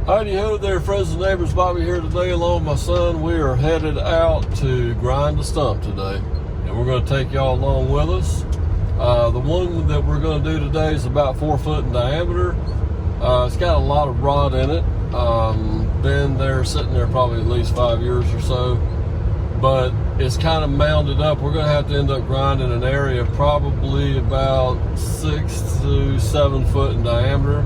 Howdy ho there, friends and neighbors. Bobby here today along with my son. We are headed out to grind a stump today, and we're going to take y'all along with us. The one that we're going to do today is about 4 foot in diameter. It's got a lot of rod in it. Been there, sitting there probably at least 5 years or so, but it's kind of mounded up. We're going to have to end up grinding an area probably about 6 to 7 foot in diameter.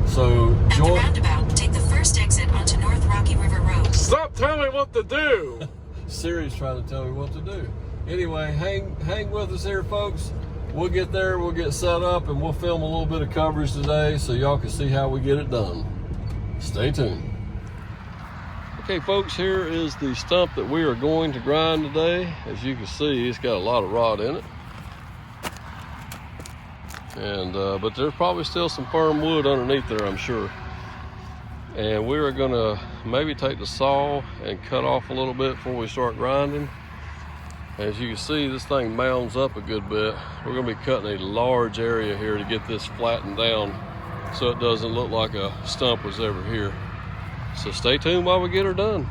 So join. At the roundabout, take the first exit onto North Rocky River Road. Stop telling me what to do! Siri's trying to tell me what to do. Anyway, hang with us here, folks. We'll get there, we'll get set up, and we'll film a little bit of coverage today so y'all can see how we get it done. Stay tuned. Okay, folks, here is the stump that we are going to grind today. As you can see, it's got a lot of rod in it. And but there's probably still some firm wood underneath there, I'm sure. And we are gonna maybe take the saw and cut off a little bit before we start grinding. As you can see, this thing mounds up a good bit. We're gonna be cutting a large area here to get this flattened down so it doesn't look like a stump was ever here. So stay tuned while we get her done.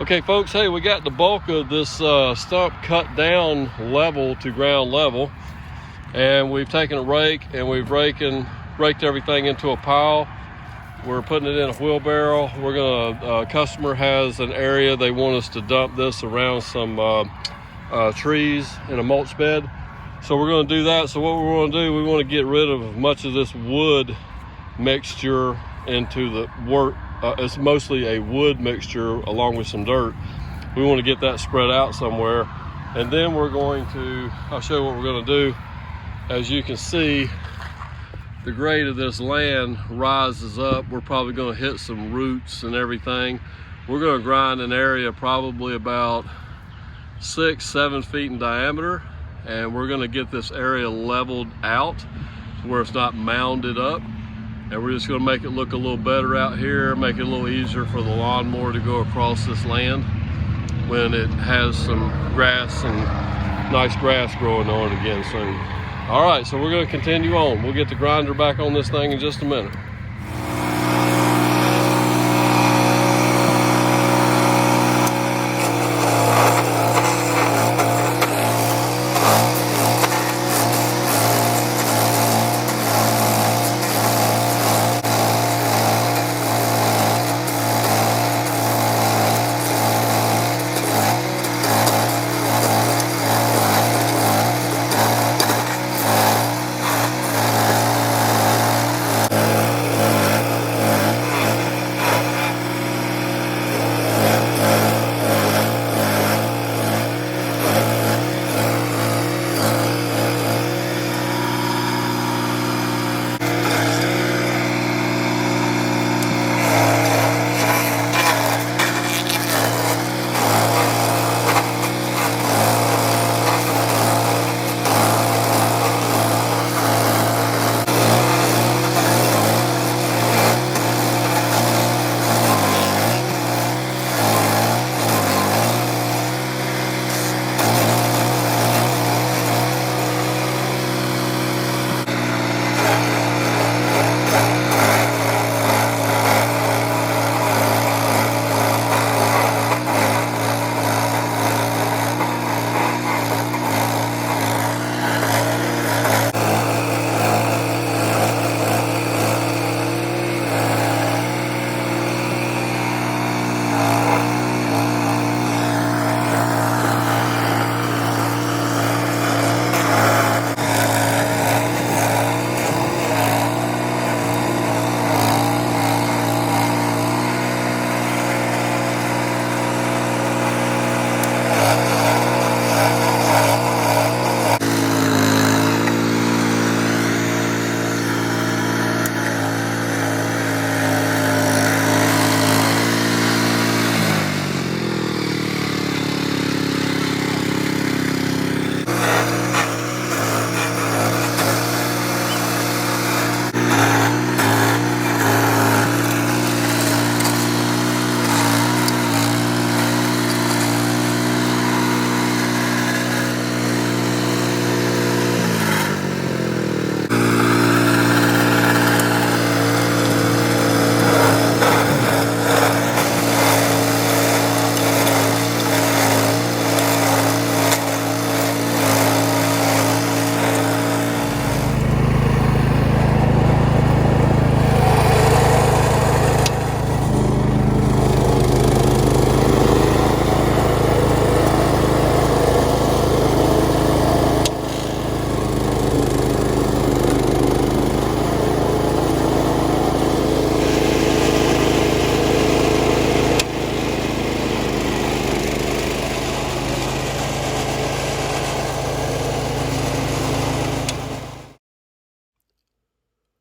Okay, folks, hey, we got the bulk of this stump cut down level to ground level, and we've taken a rake and we've raked everything into a pile. We're putting it in a wheelbarrow. We're gonna, customer has an area they want us to dump this around some trees in a mulch bed. So we're gonna do that. So what we're gonna do, we wanna get rid of much of this wood mixture into the work. It's mostly a wood mixture along with some dirt. We want to get that spread out somewhere, and then we're going to, I'll show you what we're going to do. As you can see, the grade of this land rises up. We're probably going to hit some roots and everything. We're going to grind an area probably about 6-7 feet in diameter, and we're going to get this area leveled out to where it's not mounded up. And we're just gonna make it look a little better out here, make it a little easier for the lawnmower to go across this land when it has some grass and nice grass growing on it again soon. All right, so we're gonna continue on. We'll get the grinder back on this thing in just a minute.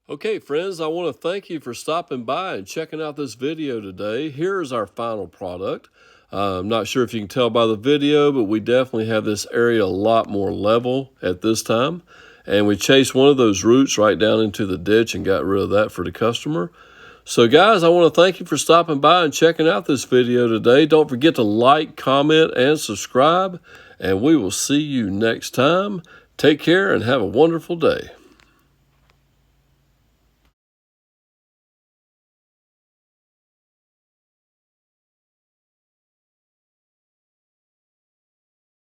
Okay, friends, I want to thank you for stopping by and checking out this video today. Here's our final product. I'm not sure if you can tell by the video, but we definitely have this area a lot more level at this time. And we chased one of those roots right down into the ditch and got rid of that for the customer. So guys, I want to thank you for stopping by and checking out this video today. Don't forget to like, comment, and subscribe. And we will see you next time. Take care and have a wonderful day.